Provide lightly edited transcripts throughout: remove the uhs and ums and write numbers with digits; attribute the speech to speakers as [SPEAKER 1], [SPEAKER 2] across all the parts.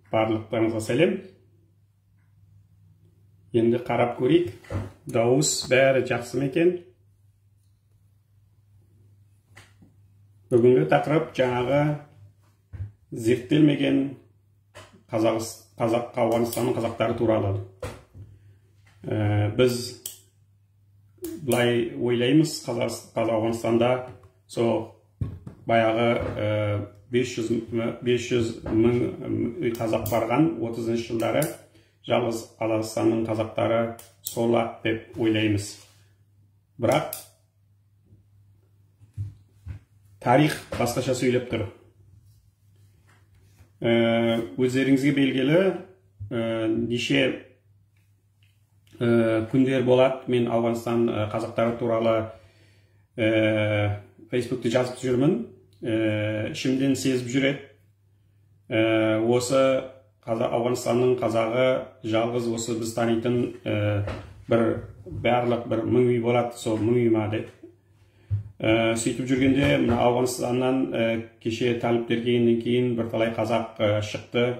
[SPEAKER 1] Барлықтарыңызға сәлем. Енді қарап көрейік. Дауыс бәрі жақсы ма екен? Бүгінгі тақырып жаңағы зерттелмеген Ауғанстанның қазақтары туралы. Біз былай ойлаймыз, Ауғанстанда баяғы 500 мың қазақ барған 30-шы жылдары жалғыз Қазақстанның қазақтары сол-ақ деп ойлаймыз. Бірақ тарих басқаша сөйлеп тұр. Өздеріңізге белгілі неше күндер болады. Мен Ауғанстан қазақтары туралы Фейсбукте жазып жүрмін. Ішімден сезіп жүреді. Осы Ауғанстанның қазағы жалғыз осы біз танитын барлық бір мың үй болады, сол мың үй ма деп. Сөйтіп жүргенде Ауғанстаннан кеше таліптер келгеннен кейін бірталай қазақ шықты,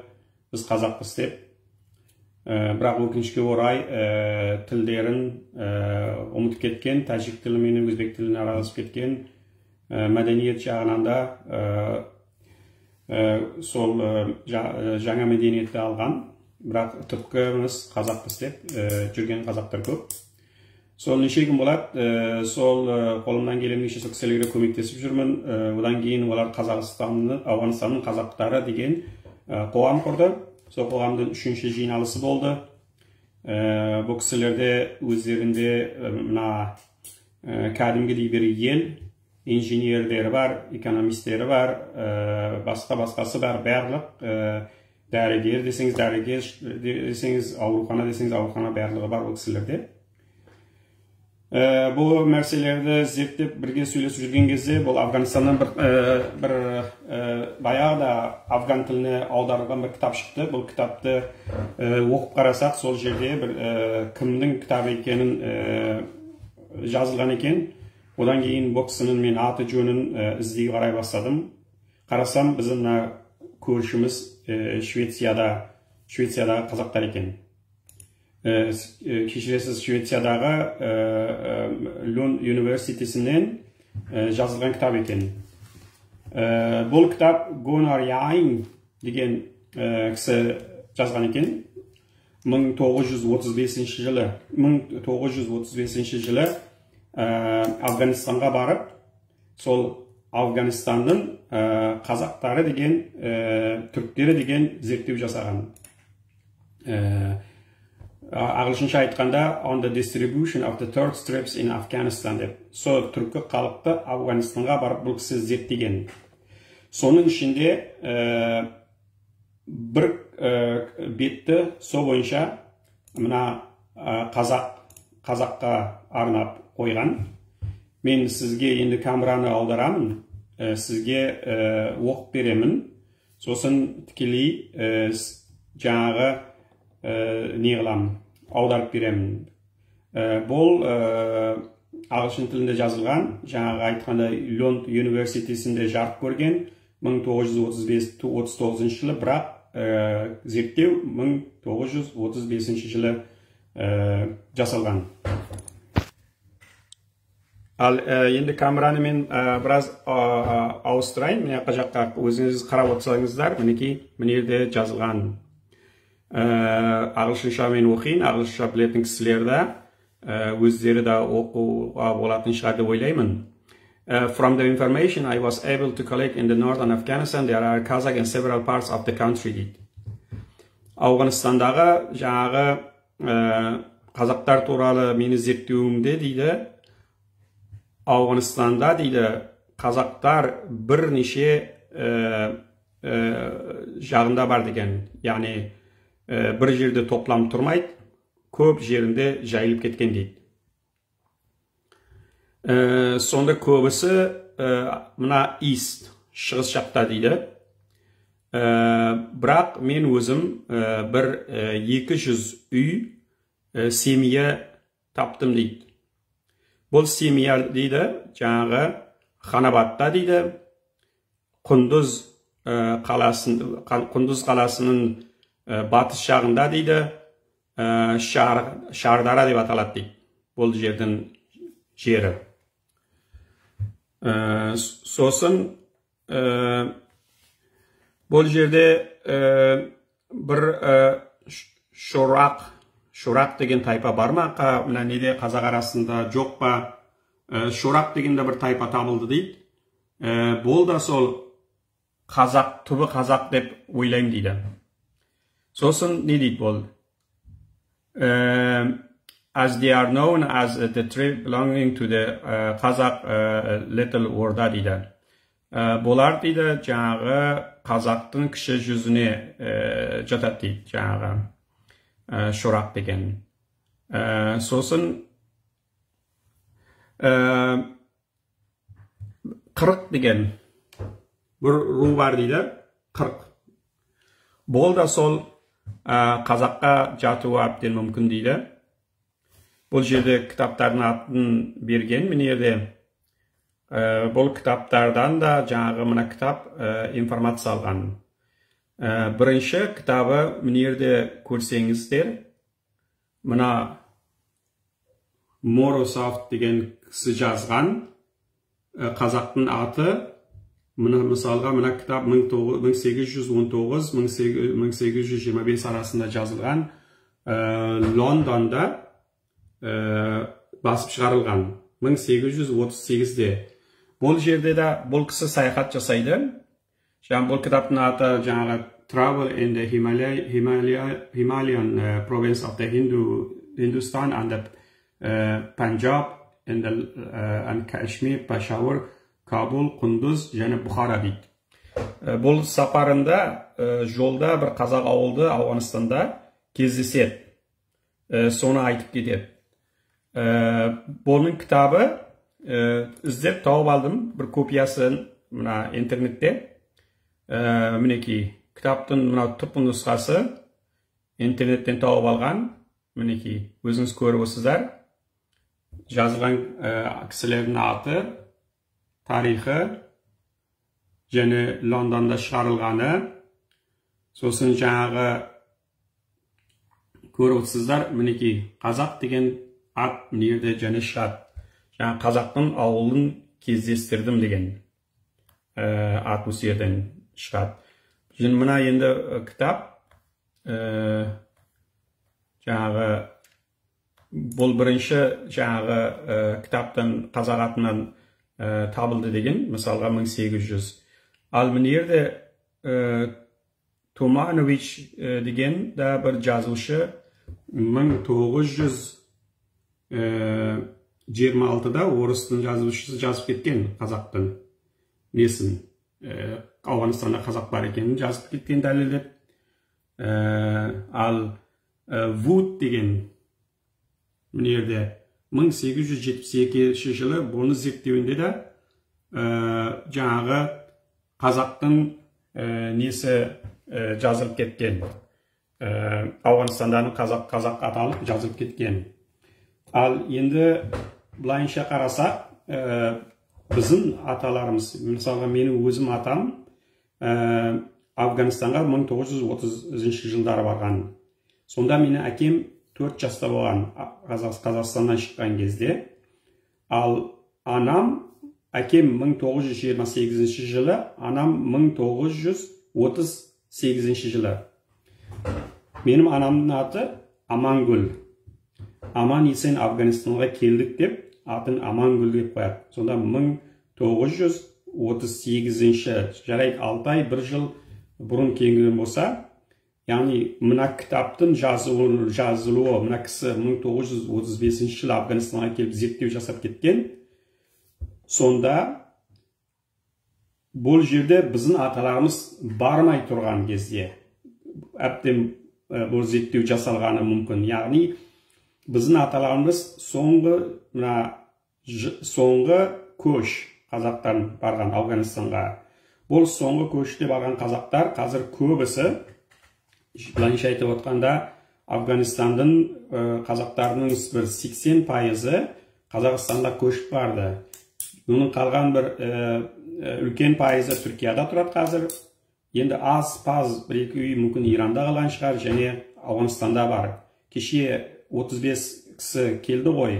[SPEAKER 1] біз қазақпыз деп. Бірақ өкінішке орай тілдерін ұмытып кеткен, тәжік тілі мен өзбек тілін араласып кеткен, мәдениет жағынан да сол жаңа мәдениетті алған, бірақ түпкіміз қазақпыз деп жүрген қазақтар көп. Сол неше күн болады, сол қолымнан келген неше кісілерге көмектесіп жүрмін. Одан кейін олар Ауғанстанның қазақтары деген қоғам құрды. Сол қоғамдың 3-ші жиналысы болды. Бұл кісілерде өздерінде кәдімгідей бір ел, инженерлері бар, экономистері бар, басқасы бар, барлық дәрігер десеңіз дәрігер десеңіз, аурухана десеңіз аурухана барлығы бар бұл кісілерде. Бұл нәрселерді зерттеп бірге сөйлесіп жүрген кезде бұл Афганистаннан бір баяғыда афган тіліне аударылған бір кітап шықты. Бұл кітапты оқып қарасақ, сол жерде бір кімнің кітабы екенін жазылған екен. Одан кейін бұл кісінің мен аты жөнін іздей қарай бастадым. Қарасам біздің көршіміз Швециядағы қазақтар екен. Кешіресіз, Швециядағы Лунд университетінен жазылған кітап екен. Бұл кітап Гуннар Яйн деген кісі жазған екен. 1935 жылы Афганистанға барып, сол Афганистанның қазақтары деген, түріктері деген зерттеу жасаған. Ағылшынша айтқанда on the distribution of the third tribes in Afghanistan деп. Сол түркі халықты Афганистанға барып бұл кісі зерттеген. Соның ішінде бір бетті сол бойынша мына қазаққа арнап қойған. Мен сізге енді камераны аударамын, сізге оқып беремін. Сосын тікелей жаңағы не қыламын, аударып беремін. Бұл ағылшын тілінде жазылған, жаңағы айтқанда Лунд университетінде жарық көрген 1939 жылы, бірақ зерттеу 1935 жылы жасалған. Ал енді камераны мен біраз ауыстырайын. Міне жаққа өзіңіз қарап отырсаңыздар, мінекей мына жерде жазылған. Ағылшынша мен оқиын, ағылшынша білетін кісілерді өздері де оқуға болатын шығар деп ойлаймын. From the information I was able to collect in the northern Afghanistan, there are Kazakh in several parts of the country дейді. Ауғанстандағы жаңағы қазақтар туралы мені зерттеуімде дейді, Ауғанстанда дейді қазақтар бірнеше жағында бар деген. Яғни бір жерде топланып тұрмайды, көп жерінде жайылып кеткен дейді. Сонда көбісі мына East, шығыс жақта дейді. Бірақ мен өзім бір 200 үй семья таптым дейді. Бұл семья дейді, жаңағы Ханабадта дейді, Құндыз қаласының батыс жағында дейді Шардара деп аталады дейді. Бұл жердің жері. Сосын бұл жерде бір Шорақ деген тайпа бар ма? Мына неде қазақ арасында жоқ па? Шорақ деген де бір тайпа табылды дейді. Бұл да сол қазақ, түбі қазақ деп ойлаймын дейді. Сосын не дейді бұл? As they are known as the tribe belonging to the Kazakh Little Orda дейді. Бұлар дейді жаңағы қазақтың кіші жүзіне жатады дейді жаңағы Шорақ деген. Сосын Қырық деген бір ру бар дейді. Қырық. Бұл да сол қазаққа жатуы әбден мүмкін дейді. Бұл жерде кітаптардың атын берген. Міне жерде бұл кітаптардан да жаңағы мына кітап информация алған. Бірінші кітабы міне жерде көрсеңіздер, мына Морозов деген кісі жазған қазақтың аты. Мына мысалға мына кітап 1819-1825 арасында жазылған, Лондонда басып шығарылған 1838-де. Бұл жерде де бұл кісі саяхат жасайды. Бұл кітаптың аты жаңағы Travel in the Himalayan province of the Hindustan and the Punjab and Kashmir, Peshawar, Kabul, Kunduz және Бұхара дейді. Бұл сапарында жолда бір қазақ ауылды Ауғанстанда кездеседі. Соны айтып кетеді. Бұның кітабы іздеп тауып алдым, бір копиясын мына интернетте. Мінекей, кітаптың мына түпкі нұсқасы интернеттен тауып алған. Мінекей, өзіңіз көріп отырсыздар. Жазылған кісілердің аты, тарихы және Лондонда шығарылғаны. Сосын жаңағы көріп отырсыздар, мінекей, қазақ деген ат мына жерде және шығады. Жаңа қазақтың ауылын кездестірдім деген ат осы жерден шығады. Және мына енді кітап жаңағы бұл бірінші жаңағы кітаптың қазақ атынан табылды деген, мысалға 1800. Ал мына жерде Туманович деген да бір жазушы 1926-да орыстың жазушысы жазып кеткен қазақтың несін, Ауғанстанда қазақ бар екенін жазып кеткен дәлелдеп. Ал Вуд деген мына жерде 1872 жылы бұны зерттеуінде де жаңағы қазақтың несі жазылып кеткен. Ауғанстандағы қазақ аталып жазылып кеткен. Ал енді былайынша қарасақ, біздің аталарымыз, мысалға менің өзім атам Афганистанға 1930 жылдары барған. Сонда мені әкем 4 жаста болған Қазақстаннан шыққан кезде. Ал анам, әкем 1928 жылы, анам 1938 жылы. Менің анамның аты Амангүл. Аман есен Афганистанға келдік деп, атын Амангүл деп қояды. Сонда 1938 жарайды 6 ай 1 жыл бұрын келген болса, яғни мына кітаптың жазылуы, мына кісі 1935 жылы Афганистанға келіп зерттеу жасап кеткен. Сонда бұл жерде біздің аталарымыз бармай тұрған кезде әбден бұл зерттеу жасалғаны мүмкін. Яғни біздің аталарымыз соңғы көш қазақтан барған Афганистанға. Бұл соңғы көште барған қазақтар қазір көбісі, былайынша айтып отқанда, Афганистандың қазақтарының бір 80% Қазақстанда көшіп барды. Оның қалған бір үлкен пайызы Түркияда тұрады қазір. Енді аз паз бір-екі үй мүмкін Иранда қалған шығар, және Ауғанстанда бар. Кеше 35 кісі келді ғой.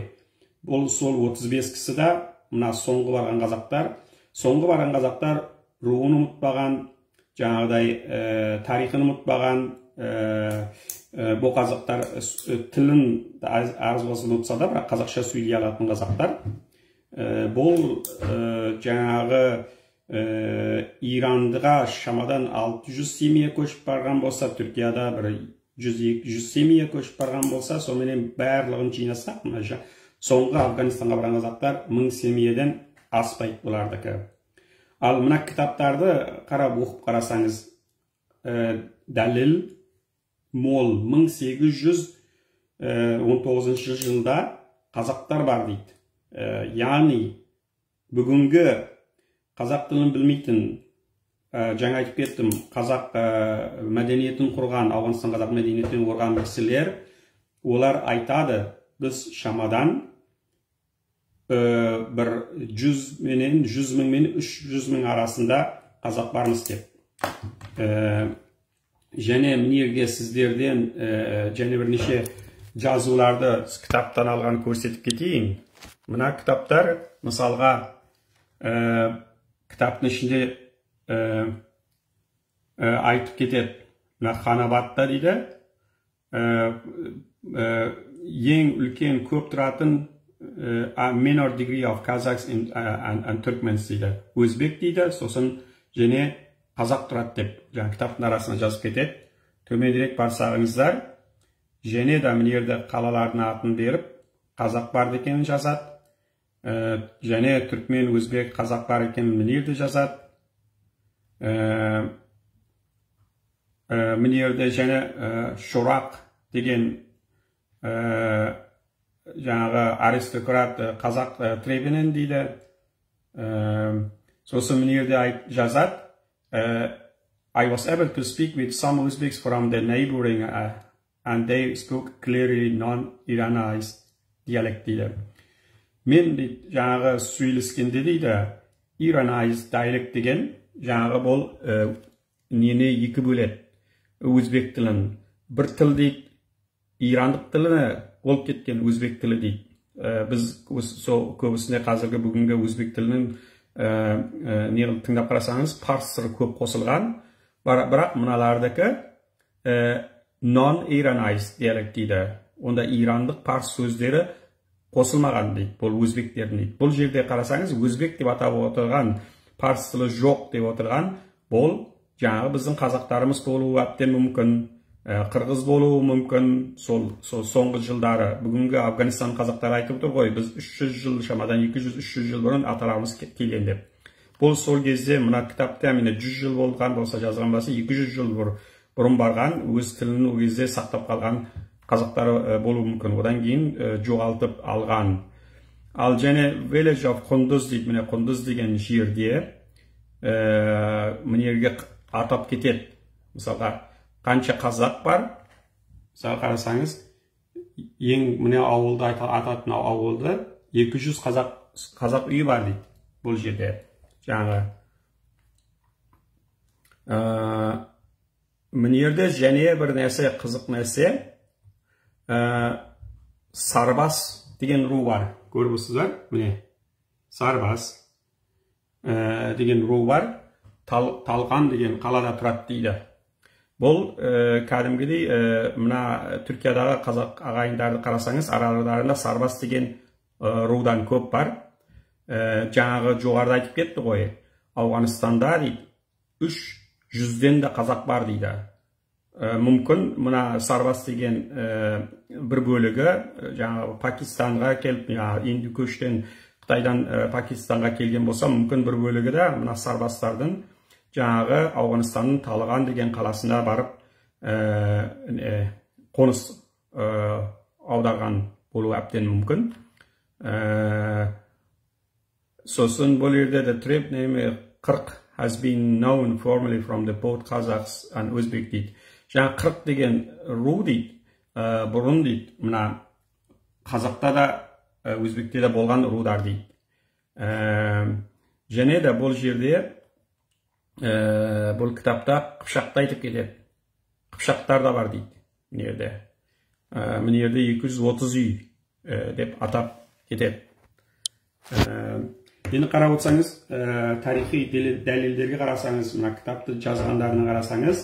[SPEAKER 1] Бұл сол 35 кісі да мына соңғы барған қазақтар. Соңғы барған қазақтар руын ұмытпаған, жаңағыдай тарихын ұмытпаған, бұл қазақтар тілін аз болсын ұмытса да, бірақ қазақша сөйлей алатын қазақтар. Бұл жаңағы Ирандыға шамадан 600 семья көшіп барған болса, Түркияда бір 100-200 семья көшіп барған болса, сонымен барлығын жинасақ, соңғы Афганистанға барған қазақтар 1000 семьяден аспайды бұлардікі. Ал мына кітаптарды қарап оқып қарасаңыз, дәлел мол 1819 жылда қазақтар бар дейді. Яғни бүгінгі қазақ тілін білмейтін, жаңа айтып кеттім, қазақ мәдениетін құрған, Ауғанстан қазақ мәдениетін құрған кісілер, олар айтады, біз шамадан бір 100 мен 300 мың арасында қазақ бармыз деп. Және мінерге сіздерден және бірнеше жазуларды кітаптан алған көрсетіп кетейін. Мына кітаптар, мысалға, кітаптың ішінде айтып кетеді. Мына Ханабадта дейді, ең үлкен көп тұратын minor degree of Kazakhs and Turkmens дейді. Өзбек дейді, сосын және қазақ тұрады деп, жаңа кітаптың арасына жазып кетеді. Төмендірек барсағыңыздар, және да мінерді қалалардың атын беріп, қазақ бар екенін жазады. Және түркмен, өзбек, қазақ бар екенін мінерді жазады. Мінерді және Шорақ деген жаңағы аристократ қазақ Требенен дейді. Сосын мінерді жазады. I was able to speak with some Uzbeks from the neighboring and they spoke clearly non-Iranized dialect дейді. Мен жаңағы сөйлескенде дейді, Iranized dialect деген жаңағы бұл нені екі бөледі. Өзбек тілін. Бір тіл дейді, ирандық тіліні болып кеткен өзбек тілі дейді. Біз көбісіне қазіргі бүгінгі өзбек тілінің неғыл тыңдап қарасаңыз, парсыры көп қосылған, бірақ мұналардікі non-Iranized диалект дейді. Онда ирандық парс сөздері қосылмаған дейді, бұл өзбектердің дейді. Бұл жерде қарасаңыз, өзбек деп атап отырған, парс тілі жоқ деп отырған, бұл жаңағы біздің қазақтарымыз болуы әбден мүмкін, қырғыз болуы мүмкін, сол соңғы жылдары. Бүгінгі Афганистан қазақтары айтып отыр ғой, біз 300 жыл, шамадан 200-300 жыл бұрын аталарымыз келген деп. Бұл сол кезде мына кітапта 100 жыл болған болса, жазған болса, 200 жыл бұрын барған, өз тілін ол кезде сақтап қалған қазақтары болуы мүмкін. Одан кейін жоғалтып алған. Ал және Village of Kunduz дейді, міне Kunduz деген жерде мінерге атап кетеді. Мысалға, қанша қазақ бар? Мысалы қарасаңыз, ең міне ауылды ататын ауылды 200 қазақ үйі бар дейді бұл жерде. Жаңағы мінерде және бір нәрсе, қызық нәрсе, Сарбас деген ру бар. Көріп отырсыздар? Міне, Сарбас деген ру бар. Талған деген қалада тұрады дейді. Бұл кәдімгідей мына Түркиядағы қазақ ағайындарды қарасаңыз, араларында Сарбас деген рудан көп бар. Жаңағы жоғарыда айтып кетті ғой, Ауғанстанда дейді, 300-ден де қазақ бар дейді. Мүмкін мына Сарбас деген бір бөлігі жаңағы Пакистанға келіп, енді көштен Қытайдан Пакистанға келген болса, мүмкін бір бөлігі де мына Сарбастардың жаңағы Ауғанстанның Талған деген қаласына барып қоныс аударған болуы әбден мүмкін. Сосын бұл жерде de trip name 40 has been known formally from the both Kazakhs and Uzbek дейді. Жаңа 40 деген ру дейді, бұрын дейді, мына Қазақта да, Өзбекте де болған рудар дейді. Және де бұл жерде бұл кітапта Қыпшақты айтып кетеді. Қыпшақтар да бар дейді. Мына жерде 230 үй деп атап кетеді. Енді қарап отырсаңыз, тарихи дәлелдерге қарасаңыз, мына кітапты жазғандарына қарасаңыз,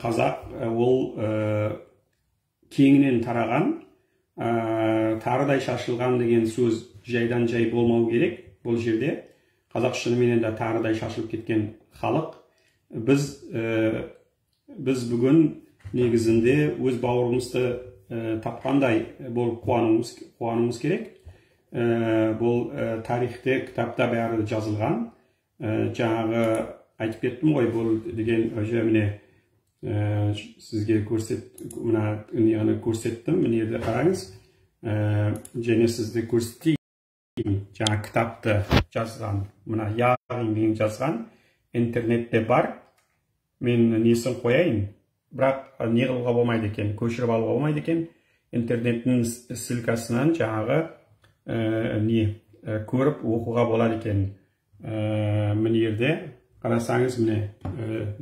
[SPEAKER 1] қазақ ол кеңінен тараған, тарыдай шашылған деген сөз жайдан жай болмау керек. Бұл жерде қазақ шынымен де тарыдай шашылып кеткен халық. Біз бүгін негізінде өз бауырымызды тапқандай бұл қуануымыз керек. Бұл тарихте кітапта бәрі жазылған. Жаңағы айтып кеттім ғой, бұл деген міне сізге көрсеттім. Міне жерде қараңыз. Және сізді көрсетейін. Жаңа кітапты жазған, мына яғин жазған интернетте бар. Мен несін қояйын, бірақ не қылуға болмайды екен, көшіріп алуға болмайды екен. Интернеттің ссылкасынан жаңағы көріп оқуға болады екен. Міне жерде қарасаңыз, міне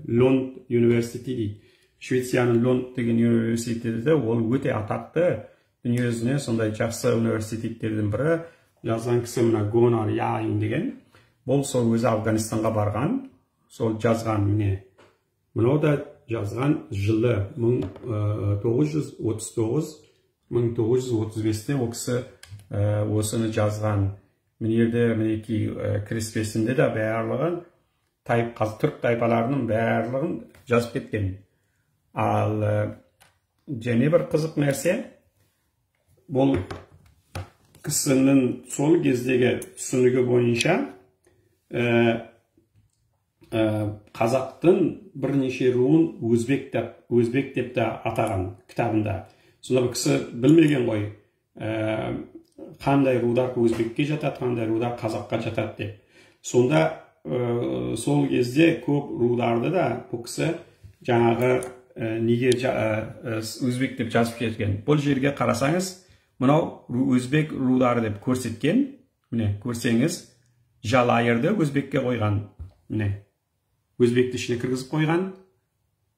[SPEAKER 1] Лонд университеті дейді. Швецияның Лонд деген университеті, ол өте атақты, дүниежүзіне сондай жақсы университеттердің бірі. Жазған кісі мына Гонар Яин деген. Бұл сол өзі Афганистанға барған, сол жазған. Міне мынау да жазған жылы 1935-те ол кісі осыны жазған. Міне жерде мінекей кіріспесінде де барлығын түрк тайпаларының барлығын жазып кеткен. Ал және бір қызық нәрсе, бұл кісінің сол кездегі түсінігі бойынша қазақтың бірнеше руын өзбек деп те атаған кітабында. Сонда бір кісі білмеген ғой, қандай рудар өзбекке жатады, қандай рудар қазаққа жатады деп. Сонда сол кезде көп рударды да бұл кісі жаңағы неге өзбек деп жазып кеткен. Бұл жерге қарасаңыз, мынау өзбек рудары деп көрсеткен. Міне көрсеңіз, Жалайырды өзбекке қойған. Міне өзбекті ішіне кіргізіп қойған.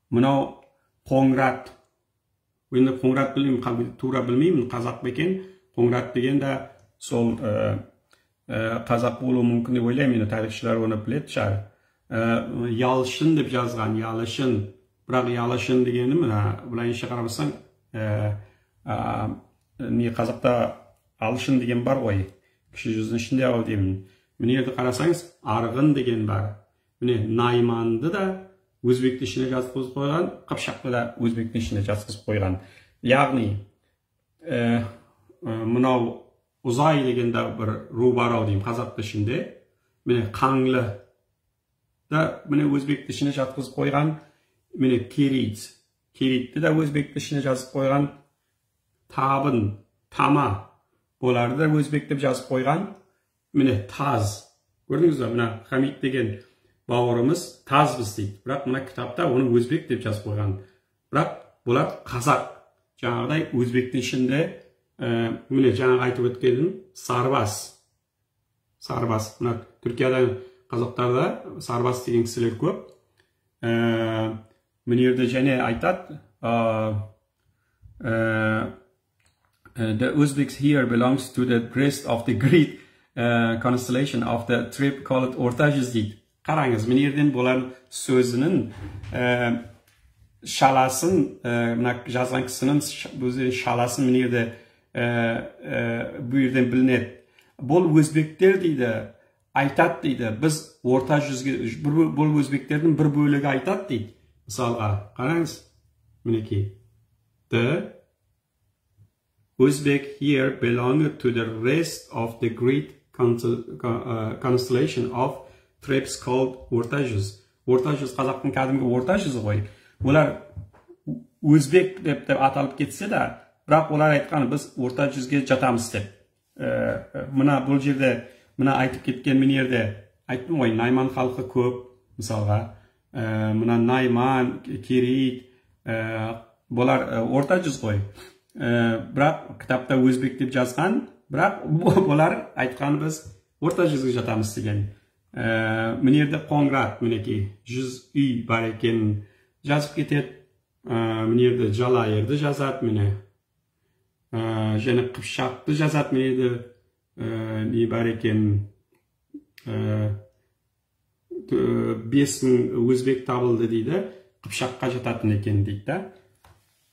[SPEAKER 1] Мынау Қоңырат. Енді Қоңырат тура білмеймін, қазақ бекен. Қоңырат деген де сол қазақ болуы мүмкін деп ойлаймын. Тарихшылар оны біледі шығар. Ялшын деп жазған, Ялышын. Бірақ Ялышын дегені мына былайынша қарасаң, қазақта Алшын деген бар ғой. Кіші жүздің ішінде ау деймін. Міне жерде қарасаңыз, Арғын деген бар. Міне Найманды да өзбекті ішіне жазғызып қойған, Қыпшақты да өзбектің ішіне жазғызып қойған. Яғни мынау Ұзай деген де бір ру бар ау деймін қазақтың ішінде. Міне Қаңлы да міне өзбекті ішіне жазғызып қойған. Міне Керейтті да өзбекті ішіне жазып қойған. Табын, Тама, оларды да өзбек деп жазып қойған. Міне Таз. Көрдіңіз бе, мына Хамид деген бауырымыз Тазбыз дейді. Бірақ мына кітапта оны өзбек деп жазып қойған. Бірақ бұлар қазақ. Жаңағыдай өзбектің ішінде, міне жаңағы айтып өткенім, Сарбас. Мына Түркияда қазақтарда Сарбас деген кісілер көп. Міне жерде және айтады, the Uzbeks here belongs to the rest of the great constellation of the tribe called Ortajuz дейді. Қараңыз, міне жерден болар сөзінің шаласын, мына жазған кісінің шаласын міне жерде бұл жерден білінеді. Бұл өзбектер дейді, айтады дейді, біз орта жүзге, бұл өзбектердің бір бөлігі айтады дейді. Мысалға, қараңыз, мінекей. The Uzbek here belong to the rest of the great constellation of tribes called Ortajuz. Ortajuz қазақтың кәдімгі Ortajuz ғой. Олар өзбек деп аталып кетсе де, бірақ олар айтқан біз Ortajuzге жатамыз деп. Мына бұл жерде, мына айтып кеткен мен жерде айттым ғой, Найман халқы көп, мысалға. Мына Найман, Керейт, бұлар Ortajuz ғой. Бірақ кітапта өзбек деп жазған, бірақ бұлар айтқан біз Ortajuzге жатамыз деген. Мына жерде Қоңырат, мінекей 100 үй бар екенін жазып кетеді. Мына жерде Жалайырды жазады, міне. Және Қыпшақты жазады, мына жерде не бар екенін. 5000 өзбек табылды дейді, Қыпшаққа жататын екен дейді.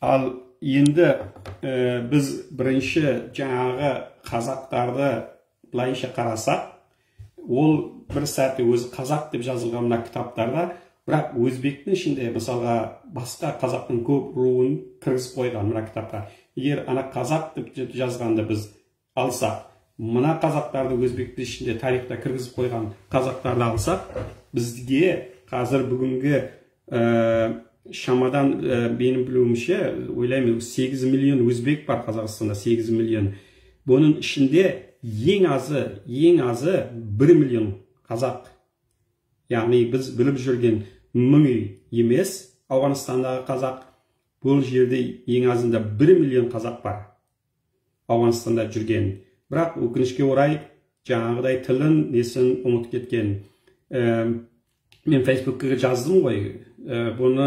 [SPEAKER 1] Ал енді біз бірінші жаңағы қазақтарды былайша қарасақ, ол бір сәті өзі қазақ деп жазылған мына кітаптарда, бірақ өзбектің ішінде мысалға басқа қазақтың көп руын кіргізіп қойған мына кітапқа. Егер ана қазақ деп жазғанды біз алсақ, мына қазақтарды өзбектің ішінде тарихта кіргізіп қойған қазақтарды алсақ, бізге қазір бүгінгі шамадан менің білуімше, ойлаймын 8 миллион өзбек бар Қазақстанда, 8 миллион. Бұның ішінде ең азы 1 миллион қазақ. Яғни біз біліп жүрген 1000 үй емес, Ауғанстандағы қазақ, бұл жерде ең азында 1 миллион қазақ бар Ауғанстанда жүрген. Бірақ өкінішке орай жаңағыдай тілін несін ұмытып кеткен. Мен Фейсбукке жаздым ғой, бұны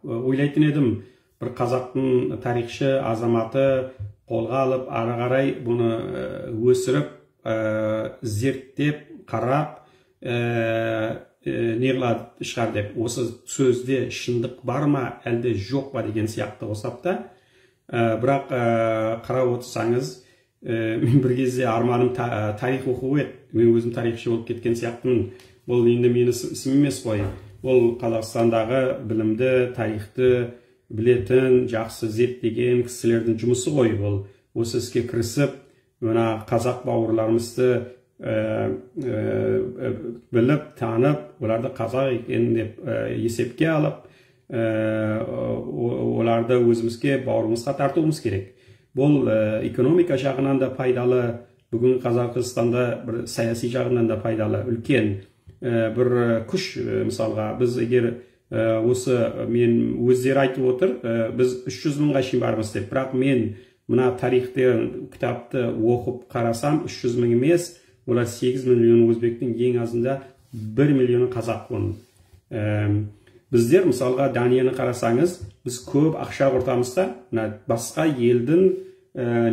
[SPEAKER 1] ойлайтын едім, бір қазақтың тарихшы азаматы қолға алып, ары қарай бұны өсіріп, зерттеп, қарап, неғылады шығар деп, осы сөзде шындық бар ма, әлде жоқ ба деген сияқты қосапта. Бірақ қарап отырсаңыз, мен бір кезде арманым тарих оқу еді. Мен өзім тарихшы болып кеткен сияқтымын. Бұл енді мені ісім емес қой. Ол Қазақстандағы білімді, тарихты білетін, жақсы зерттеген кісілердің жұмысы ғой. Бұл осы іске кірісіп, мына қазақ бауырларымызды біліп, танып, оларды қазақ екенін деп есепке алып, оларды өзімізге, бауырымызға тартуымыз керек. Бұл экономика жағынан да пайдалы, бүгін Қазақстанда бір саяси жағынан да пайдалы, үлкен бір күш. Мысалға, біз егер осы мен өздері айтып отыр, біз 300 мыңға шейін бармыз деп, бірақ мен мына тарихты кітапты оқып қарасам, 300 мың емес, олар 8 миллион өзбектің ең азында 1 миллион қазақ оның. Біздер мысалға Данияны қарасаңыз, біз көп ақша құртамыз да, басқа елдің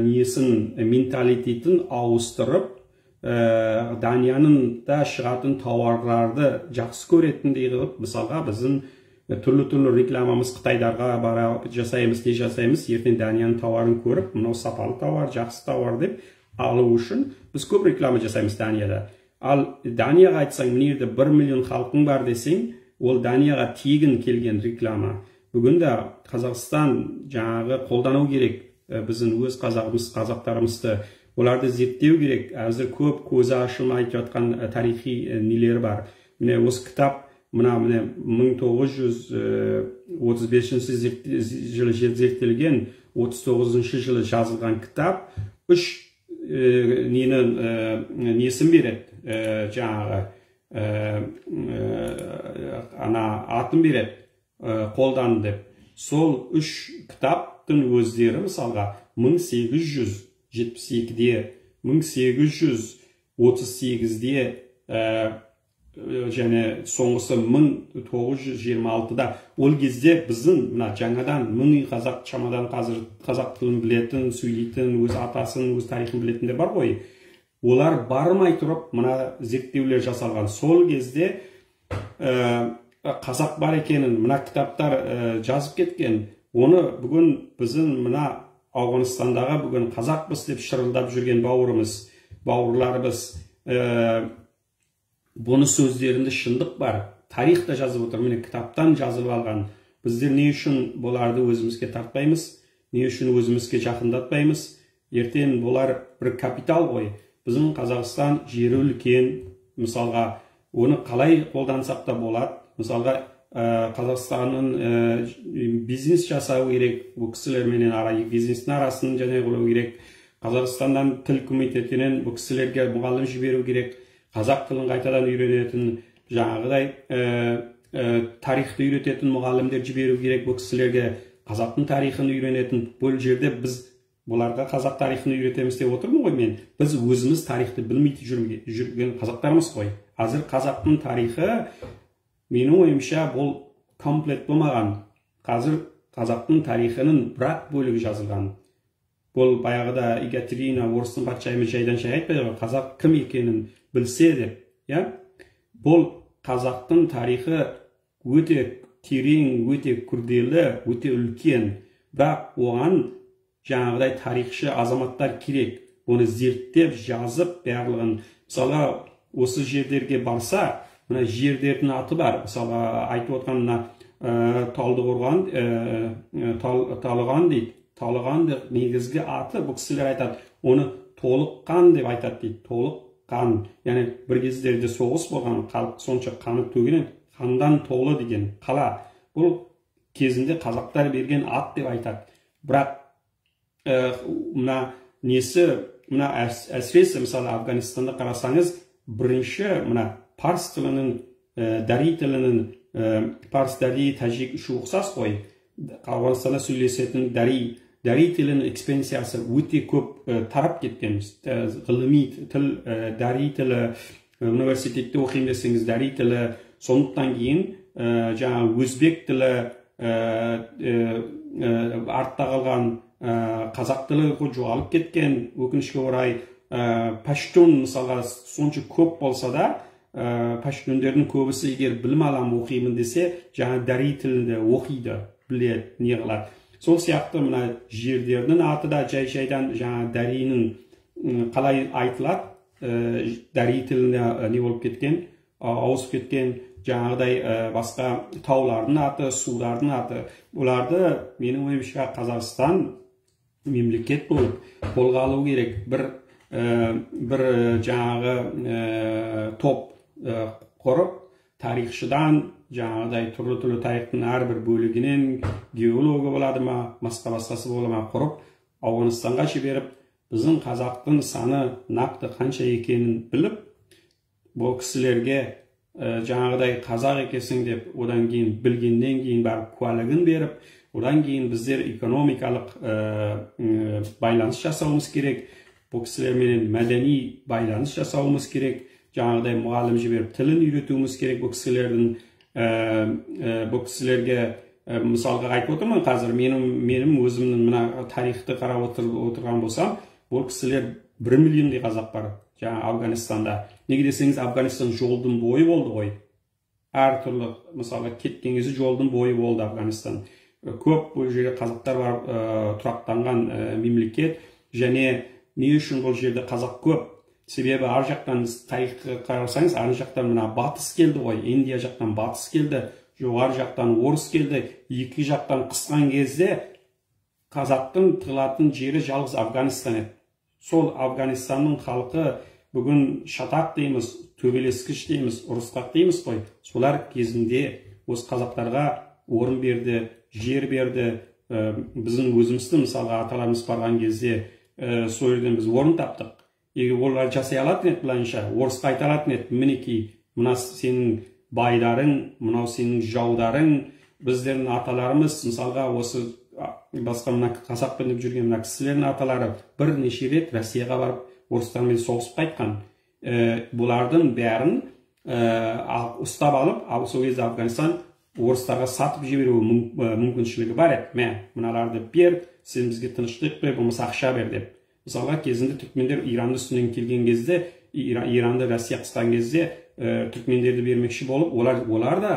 [SPEAKER 1] несін, менталитетін ауыстырып, Данияның да шығатын тауарларды жақсы көретіндей қылып, мысалға біздің түрлі рекламамыз Қытайдарға барып жасаймыз, не жасаймыз, ертең Данияның тауарын көріп, мынау сапалы тауар, жақсы тауар деп алу үшін біз көп реклама жасаймыз Данияда. Ал Данияға айтсаң, мына жерде 1 миллион халқың бар десең, ол Данияға тегін келген реклама. Бүгінде Қазақстан жаңағы қолдану керек, біздің өз қазақтарымызды, оларды зерттеу керек. Әзір көп көзі ашылмай жатқан тарихи нелер бар. Міне осы кітап, мына 1935 жылы зерттелген, 39 жылы жазылған кітап, 3 несін береді, жаңағы ана атын береді, қолдан деп. Сол 3 кітаптың өздері мысалға 1872-де, 1838-де және соңғысы 1926-да. Ол кезде біздің жаңадан 1000 үй қазақ, шамадан қазір қазақ тілін білетін, сөйлейтін, өз атасын, өз тарихын білетіндер бар ғой. Олар бармай тұрып, мына зерттеулер жасалған. Сол кезде қазақ бар екенін, мына кітаптар жазып кеткен. Оны бүгін біздің мына Ауғанстандағы бүгін қазақпыз деп шырылдап жүрген бауырларымыз, бұны сөздерінде шындық бар. Тарихта жазып отыр, міне кітаптан жазып алған. Біздер не үшін бұларды өзімізге тартпаймыз, не үшін өзімізге жақындатпаймыз? Ертең бұлар бір капитал ғой. Біздің Қазақстан жері үлкен, мысалға, оны қалай қолдансақ та болады. Мысалға, Қазақстанның бизнес жасау керек, бұл кісілерменен бизнестің арасын және қолау керек. Қазақстандан тіл комитетінен бұл кісілерге мұғалім жіберу керек. Қазақ тілін қайтадан үйренетін, жаңағыдай тарихты үйрететін мұғалімдер жіберу керек бұл кісілерге. Қазақтың тарихын үйренетін. Бұл жерде біз Бұларға қазақ тарихын үйретеміз деп отырмын ғой мен. Біз өзіміз тарихты білмей жүрген қазақтармыз ғой. Қазір қазақтың тарихы менің ойымша бұл комплект болмаған. Қазір қазақтың тарихының бірақ бөлігі жазылған. Бұл баяғыда Екатерина орыстың патшайымы жайдан жай айтпайды ғой, қазақ кім екенін білсе деп, иә? Бұл қазақтың тарихы өте терең, өте күрделі, өте үлкен. Бірақ оған жаңағыдай тарихшы азаматтар керек. Оны зерттеп, жазып, барлығын. Мысалға, осы жерлерге барса, мына жерлердің аты бар. Мысалға, айтып отқан мына Талдықорған, Талыған дейді. Талығанды негізгі аты, бұл кісілер айтады, оны Толыққан деп айтады дейді. Толыққан, яғни бір кездерде соғыс болған, халық сонша қаны төгілген, қандан толы деген қала. Бұл кезінде қазақтар берген ат деп айтады. Бірақ мына несі, мына әсіресе мысалы Афганистанда қарасаңыз, бірінші мына парс тілінің, дари тілінің, парс, дари, тәжик үші ұқсас қой. Ауғанстанда сөйлесетін дари тілінің экспансиясы өте көп тарап кеткен. Ғылыми тіл, дари тілі, университетте оқимын десеңіз, дари тілі, сондықтан кейін жаңа өзбек тілі, артта қалған қазақ тілі жоғалып кеткен, өкінішке орай. Паштун мысалға сонша көп болса да, паштундердің көбісі егер білім аламын оқимын десе, жаңа дари тілінде оқиды, біледі, не қылады. Сол сияқты мына жерлердің аты да жай-жайдан жаңа даринің қалай айтылады, дари тілінде не болып кеткен, ауысып кеткен, жаңағыдай басқа таулардың аты, сулардың аты. Оларды менің ойымша Қазақстан мемлекет болып қолға алу керек. Бір жаңағы топ құрып, тарихшыдан жаңағыдай түрлі тарихтың әрбір бөлігінен геологы болады ма, басқасы бола ма құрып, Ауғанстанға жіберіп, біздің қазақтың саны нақты қанша екенін біліп, бұл кісілерге жаңағыдай қазақ екесің деп, одан кейін білгеннен кейін барып куәлігін беріп, одан кейін біздер экономикалық байланыс жасауымыз керек, бұл кісілермен мәдени байланыс жасауымыз керек, жаңағыдай мұғалім жіберіп тілін үйретуіміз керек. Бұл кісілерге мысалға айтып отырмын, қазір менің өзімнің мына тарихты қарап отырған болсам, бұл кісілер 1 миллиондай қазақ бар жаңа Афганистанда. Неге десеңіз, Афганистан жолдың бойы болды ғой. Әртүрлі мысалға кеткен кезде жолдың бойы болды Афганистан. Көп бұл жерде қазақтар бар, тұрақтанған мемлекет, және не үшін бұл жерде қазақ көп? Себебі ар жақтан тарихқа қарасаңыз, ар жақтан мына батыс келді ғой, Индия жақтан батыс келді, жоғары жақтан орыс келді, екі жақтан қысқан кезде қазақтың тығылатын жері жалғыз Афганистан еді. Сол Афганистанның халқы бүгін шатақ дейміз, төбелескіш дейміз, ұрысқақ дейміз қой. Солар кезінде осы қазақтарға орын берді, жер берді. Біздің өзімізді мысалға аталарымыз барған кезде сол жерден біз орын таптық. Егер олар жасай алатын еді былайынша, орысқа айта алатын еді, мінекей, мына сенің байдарың, мынау сенің жаударың, біздердің аталарымыз, мысалға осы басқа мына қазақ біліп жүрген мына кісілердің аталары бірнеше рет Россияға барып, орыстармен соғысып қайтқан. Бұлардың бәрін ұстап алып, сол кезде Афганистан орыстарға сатып жіберу мүмкіншілігі бар еді. Мыналарды бер, сен бізге тыныштық бер, болмаса ақша бер деп. Мысалға кезінде түркмендер Иранды үстінен келген кезде, Иранды Россия қысқан кезде түркмендерді бермекші болып, олар да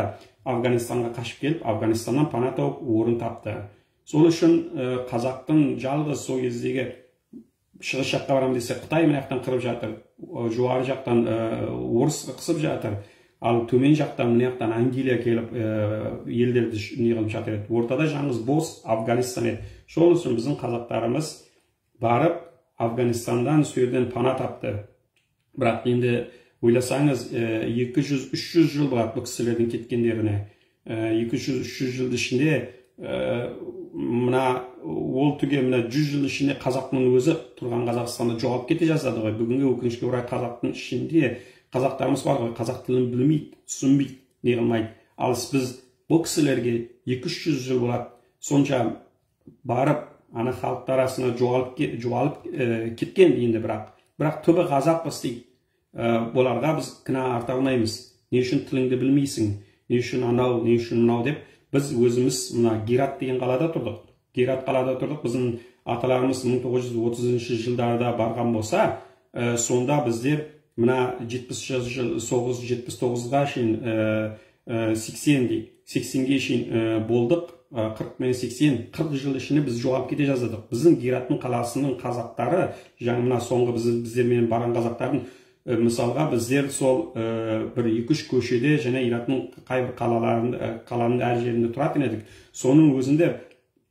[SPEAKER 1] Афганистанға қашып келіп, Афганистаннан пана тауып орын тапты. Сол үшін қазақтың жалғыз сол кездегі шығыс жаққа барам десе, Қытай мына жақтан қырып жатыр, жоғары жақтан орыс қысып жатыр, ал төмен жақтан мына жақтан Ангелия келіп елдерді неғылып жатыр еді. Ортада жаңыз бос Афганистан еді. Сол үшін біздің қазақтарымыз барып Афганистандан сөйден пана тапты. Бірақ енді ойласаңыз 200-300 жыл болады бұл кісілердің кеткендеріне. 200-300 жыл ішінде мына ол түге мына 100 жыл ішінде қазақтың өзі тұрған Қазақстанда жоғалып кете жаздады ғой. Бүгінгі өкінішке орай қазақтың ішінде қазақтарымыз бар ғой, қазақ тілін білмейді, түсінбейді, не қылмайды. Ал біз бұл кісілерге 200-300 жыл болады, сонша барып ана халықтар арасына жоғалып кеткен дейінді, бірақ түбі қазақпыз дейді. Оларға біз кінә арта алмаймыз. Не үшін тіліңді білмейсің, не үшін анау, не үшін мынау деп, біз өзіміз мына Герат деген қалада тұрдық. Герат қалада тұрдық. Біздің аталарымыз 1930 жылдарда барған болса, сонда біздер мына 79-ға шейін 80-ге шейін болдық. 40 мен 80 жыл ішінде біз жоғалып кете жаздадық. Біздің Гераттың қаласының қазақтары, жаңа мына соңғы біздермен барған қазақтардың, мысалға біздер сол бір 2-3 көшеде және Ирактың қайбір қаланың әр жерінде тұратын едік. Соның өзінде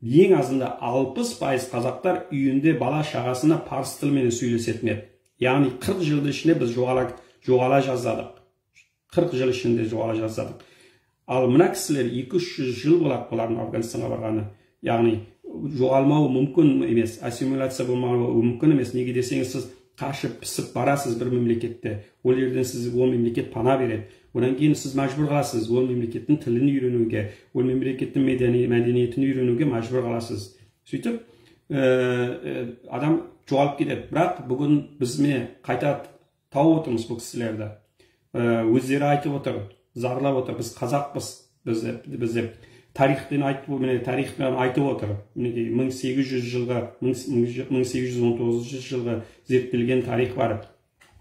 [SPEAKER 1] ең азында 60% қазақтар үйінде бала шағасына парсы тілімен сөйлесетін еді. Яғни 40 жыл ішінде біз жоғала жаздадық. 40 жыл ішінде жоғала жаздадық. Ал мына кісілер 200-300 жыл болады олардың Афганистанға барғаны. Яғни жоғалмауы мүмкін емес, ассимиляция болмауы мүмкін емес. Неге десеңіз, сіз қашып пісіп барасыз бір мемлекетте, ол жерден сіз ол мемлекет пана береді. Одан кейін сіз мәжбүр қаласыз ол мемлекеттің тілін үйренуге, ол мемлекеттің мәдениетін үйренуге мәжбүр қаласыз. Сөйтіп, адам жоғалып кетеді. Бірақ бүгін біз қайта тауып отырмыз бұл кісілерді. Өздері айтып отыр, зарлап отыр, біз қазақпыз, біз тарихтен айтып отыр. 1819 жылғы зерттелген тарих бар.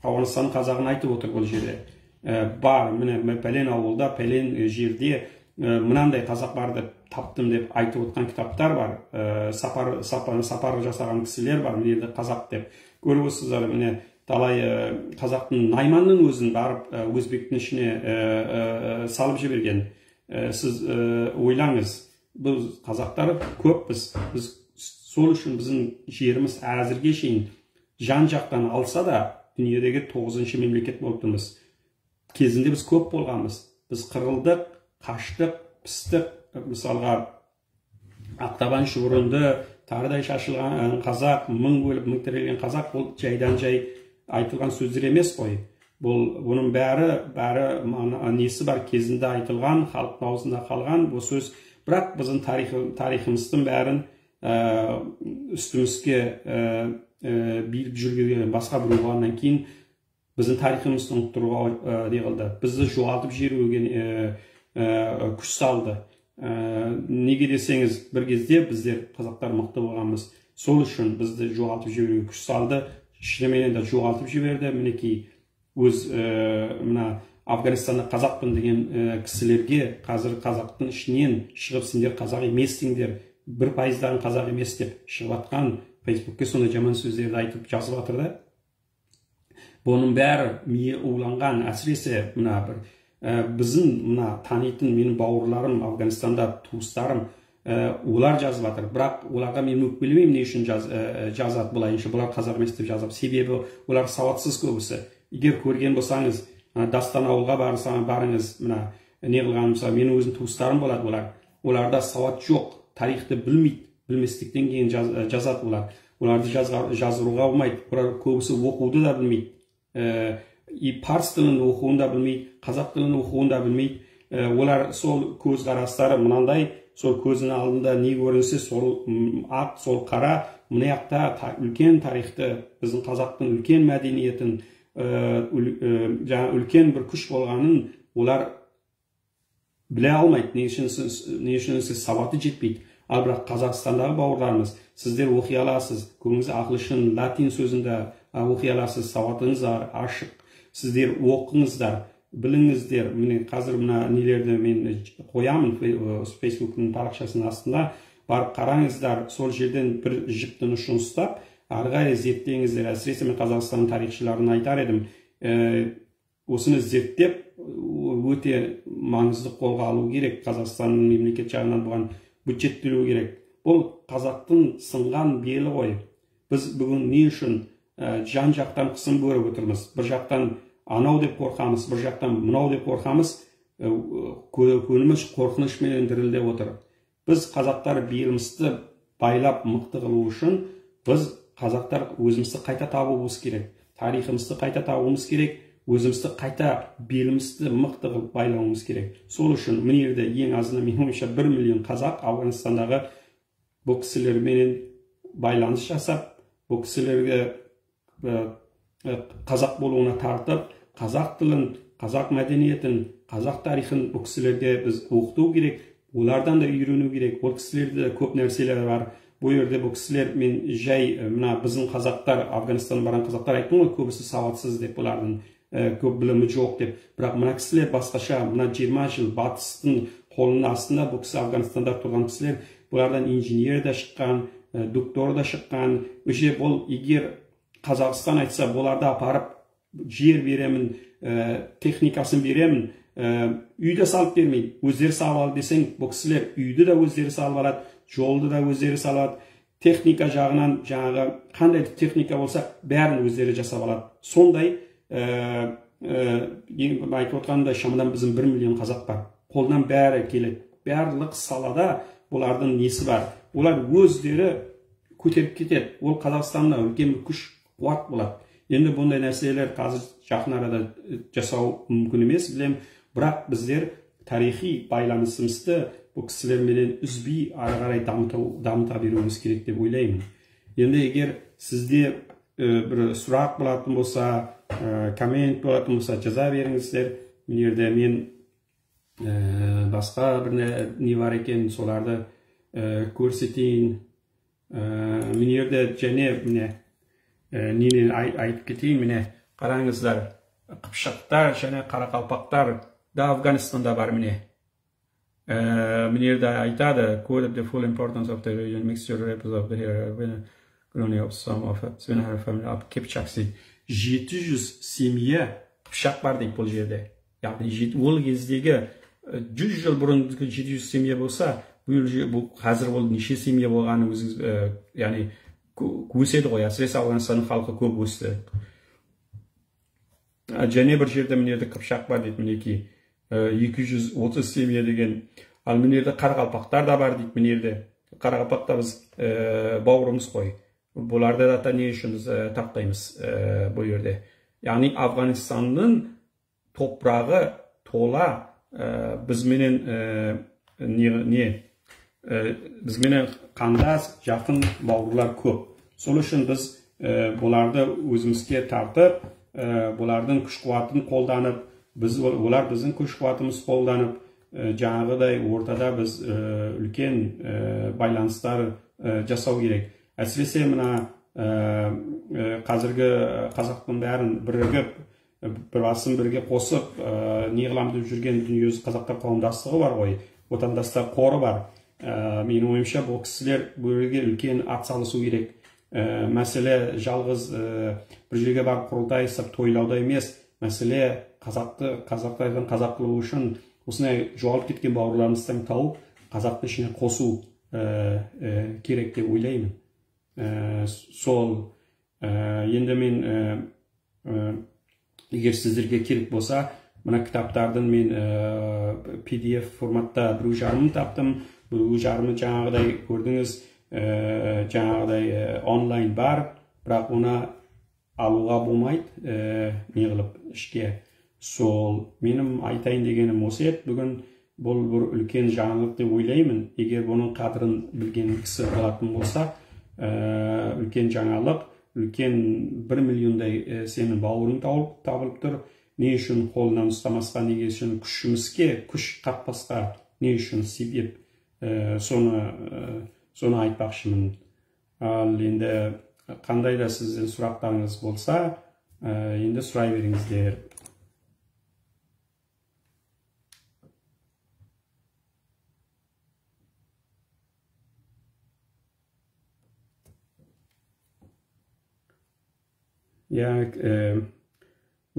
[SPEAKER 1] Ауғанстан қазағын айтып отыр бұл жерде. Бар, пәлен ауылда, пәлен жерде мынандай қазақ бар деп таптым деп айтып отқан кітаптар бар. Сапар жасаған кісілер бар, мені қазақ деп. Көріп отырсыздар, талай қазақтың Найманның өзін барып өзбектің ішіне салып жіберген. Сіз ойлаңыз, біз қазақтар көппіз. Біз сол үшін біздің жеріміз әзірге шейін жан жақтан алса да дүниедегі 9-шы мемлекет болып тұрмыз. Кезінде біз көп болғанбыз. Біз қырылдық, қаштық, пістік. Мысалға ақтабан шұбырынды, тарыдай шашылған қазақ, мың бөліп мың тірелген қазақ, бұл жайдан жай айтылған сөздер емес қой. Бұның бәрі несі бар, кезінде айтылған, халықтың аузында қалған бұл сөз. Бірақ біздің тарихымыздың бәрін үстімізге биліп жүрген басқа бір болғаннан кейін біздің тарихымызды ұмыттыруға неғылды. Бізді жоғалтып жіберуге күш салды. Неге десеңіз, бір кезде біздер қазақтар мықты болғанбыз. Сол үшін бізді жоғалтып жіберуге күш салды. Шынымен де жоғалтып жіберді. Мінекей өз мына Афганистанда қазақпын деген кісілерге қазір қазақтың ішінен шығып, сендер қазақ емессіңдер, 1%-дан қазақ емес деп шығып атқан, Фейсбукке сондай жаман сөздерді айтып жазып жатыр да. Бұның бәрі миы уланған, әсіресе мына біздің мына танитын менің бауырларым Афганистанда, туыстарым, олар жазып жатыр. Бірақ оларға мен өкпелемеймін, не үшін жазады бұлайынша, бұлар қазақ емес деп жазып. Себебі олар сауатсыз көбісі. Егер көрген болсаңыз, Дастан ауылға барыңыз, мына не қылған мысалы, менің өзім туыстарым болады, оларда сауат жоқ, тарихты білмейді, білместіктен кейін жазады олар. Оларды жазыруға болмайды, көбісі оқуды да білмейді. Парсы тілін оқуын да білмейді, қазақ тілін оқуын да білмейді. Олар сол көз қарастары мынандай, сол көзінің алдында не көрінсе, сол ақ, сол қара, мұнаяқта үлкен тарихты, біздің қазақтың үлкен мәдениетін, үлкен бір күш болғанын олар біле алмайды. Не үшін сіз сауаты жетпейді. Ал бірақ Қазақстандағы бауырларымыз, сіздер оқи аласыз, көбіңіз ағылшын, латин сөзінде оқи аласыз, сауатыңыз ашық. Сіздер оқыңыздар, біліңіздер. Міне қазір мына нелерді мен қоямын Фейсбуктың парақшасының астында, барып қараңыздар, сол жерден бір жіптің ұшын ұстап, ары қарай зерттеңіздер. Әсіресе мен Қазақстан тарихшыларын айтар едім, осыны зерттеп өте маңызды қолға алу керек. Қазақстанның мемлекет жағынан бұған бюджет төлеу керек. Бұл қазақтың сынған белі ғой. Біз бүгін не үшін жан жақтан қысым көріп отырмыз? Бір жақтан анау деп қорқамыз, бір жақтан мынау деп қорқамыз, көніміз қорқынышпен дірілдеп отыр. Біз қазақтар белімізді байлап мықты қылу үшін біз қазақтар өзімізді қайта табуымыз керек, тарихымызды қайта табуымыз керек, өзімізді қайта белімізді мықты қылып байлауымыз керек. Сол үшін мына ең азынан менің ойымша 1 миллион қазақ Афганистандағы бұл кісілермен байланыс жасап, бұл кісілерге қазақ болуына тартып, қазақ тілін, қазақ мәдениетін, қазақ тарихын бұл кісілерге біз оқыту керек, олардан да үйрену керек. Ол кісілерде көп нәрселер бар. Бұл жерде бұл кісілер, мен жай мына біздің қазақтар, Афганистаннан барған қазақтар айттым ғой, көбісі сауатсыз деп, бұлардың көп білімі жоқ деп. Бірақ мына кісілер басқаша, мына 20 жыл батыстың қолының астында бұл кісі Афганистанда тұрған кісілер, бұлардан инженер да шыққан, доктор да шыққан. Өше бұл егер Қазақстан айтса, бұларды апарып жер беремін, техникасын беремін, үйді салып бермейді, өздері салып ал десең, бұл кісілер үйді да өздері салып алады, жолды да өздері салады, техника жағынан, жаңағы қандай техника болса, бәрін өздері жасап алады. Сондай, айтып отқанда шамадан біздің 1 миллион қазақ бар. Қолдан бәрі келеді. Барлық салада бұлардың несі бар. Олар өздері көтеріп кетеді. Ол Қазақстанда үлкен бір күш қуат болады. Енді бұндай нәрселер қазір жақын арада жасау мүмкін емес, білем. Бірақ біздер тарихи байланысымызды бұл кісілерменен үзбей ары қарай дамыта беруіміз керек деп ойлаймын. Енді егер сізде бір сұрақ болатын болса, коммент болатын болса, жаза беріңіздер. Мен басқа бір не бар екен, соларды көрсетейін. Және нені айтып кетейін, міне қараңыздар, қыпшақтар және қарақалпақтар да Афганистанда бар. Міне айтады, quoted the full importance of the region, mixture of the colony of some of Swinhar family of Kipchak. 700 семье қыпшақ бар дейді бұл жерде. Яғни ол кездегі 100 жыл бұрын 700 семье болса, бұл қазір ол неше семье болғаны өзіңіз, яғни өседі ғой, әсіресе Ауғанстанның халқы көп өсті. Және бір жерде мінерді қыпшақ бар дейді, мінеки 230 семье деген. Ал мінерді қарақалпақтар да бар дейді, мінерді. Қарақалпақта біз бауырымыз қой. Бұларды да не үшін тақтаймыз бұл жерде. Яғни Афганистанның топырағы тола бізменен қандас, жақын бауырлар көп. Сол үшін біз бұларды өзімізге тартып, бұлардың күш қуатын қолданып, олар біздің күш қуатымыз қолданып, жаңағыдай ортада біз үлкен байланыстар жасау керек. Әсіресе мына қазіргі қазақтың бәрін бірігіп, бір басын бірге қосып, не қылам деп жүрген дүниежүзі қазақтар қауымдастығы бар ғой, отандастар қоры бар. Менің ойымша бұл кісілер бірге үлкен атсалысу керек. Мәселе жалғыз бір жерге барып құрылтай жасап тойлауда емес, мәселе қазақтардың қазақ қылу үшін осындай жоғалып кеткен бауырларымыздан тауып, қазақтың ішіне қосу керек деп ойлаймын. Сол енді мен егер сіздерге керек болса, мына кітаптардың мен PDF форматта 1.5 таптым. 1.5 жаңағыдай көрдіңіз, жаңағыдай онлайн бар, бірақ оны алуға болмайды, не қылып ішке. Сол менің айтайын дегенім осы еді. Бүгін бұл бір үлкен жаңалық деп ойлаймын. Егер бұның қадірін білген кісі болатын болса, үлкен жаңалық, үлкен 1 миллиондай сенің бауырың табылып тұр. Не үшін қолынан ұстамасқа, неге үшін күшімізге, күш қатпасқа, не үшін себеп, соны айтпақшымын. Ал енді қандай да сіздің сұрақтарыңыз болса, енді сұрай беріңіздер.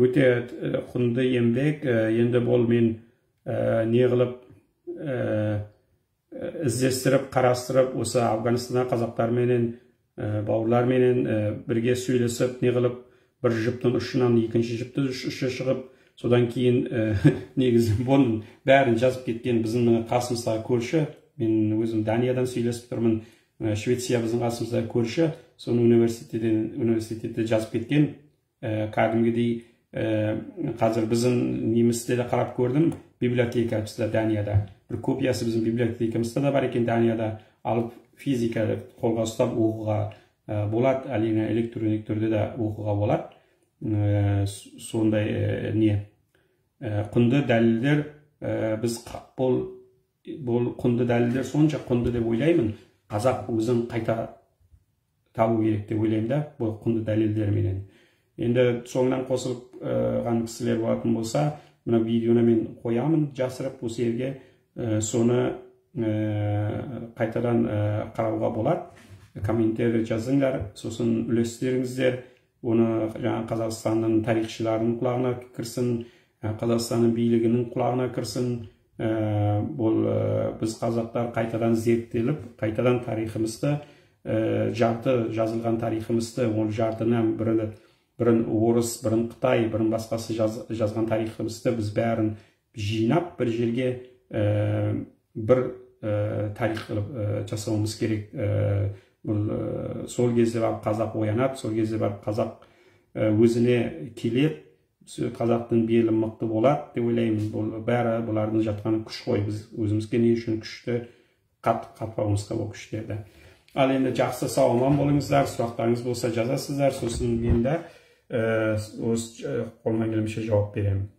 [SPEAKER 1] Өте құнды еңбек. Енді бұл мен не қылып іздестіріп, қарастырып, осы Афганистанда қазақтарменен, бауырларменен бірге сөйлесіп, не қылып, бір жіптің ұшынан екінші жіптің ұшы шығып, содан кейін негізі бұның бәрін жазып кеткен біздің қасымыздағы көрші. Мен өзім Даниядан сөйлесіп тұрмын. Швеция біздің қасымыздағы көрші. Соны университетте жазып кеткен. Кәдімгідей қазір біздің немісте де қарап көрдім, библиотека Данияда. Бір копиясы біздің библиотекамызда да бар екен Данияда. Алып fizika deb qo'lga ustab o'qуға bo'ladi, әрине электроник түрде де o'qуға болады. Сондай не құнды дәлелдер біз бұл құнды дәлелдер сонша құнды деп ойлаймын. Қазақ өзін қайта табу керек деп ойлаймын да, бұл құнды дәлелдерменен. Енді соңынан қосылып ған кісілер болатын болса, мына видеоны мен қоямын жасырып осы жерге, соны қайтадан қарауға болады. Комментарий жазыңдар, сосын үлестеріңіздер, оны жаңа Қазақстанның тарихшыларының құлағына кірсін, Қазақстанның билігінің құлағына кірсін. Бұл біз қазақтар қайтадан зерттеліп, қайтадан тарихымызды, жарты жазылған тарихымызды, ол жартынан бірін орыс, бірін Қытай, бірін басқасы жазған тарихымызды біз бәрін жинап бір жерге бір тарих қылып жасауымыз керек. Сол кезде барып қазақ оянады, сол кезде барып қазақ өзіне келеді, қазақтың белі мықты болады деп ойлаймын. Бұл бәрі бұлардың жатқан күш қой. Біз өзімізге не үшін күшті қатпауымызға бұл күштерді. Ал енді жақсы сау аман болыңыздар, сұрақтарыңыз болса жазасыздар, сосын мен де қолымнан келгенше жауап беремін.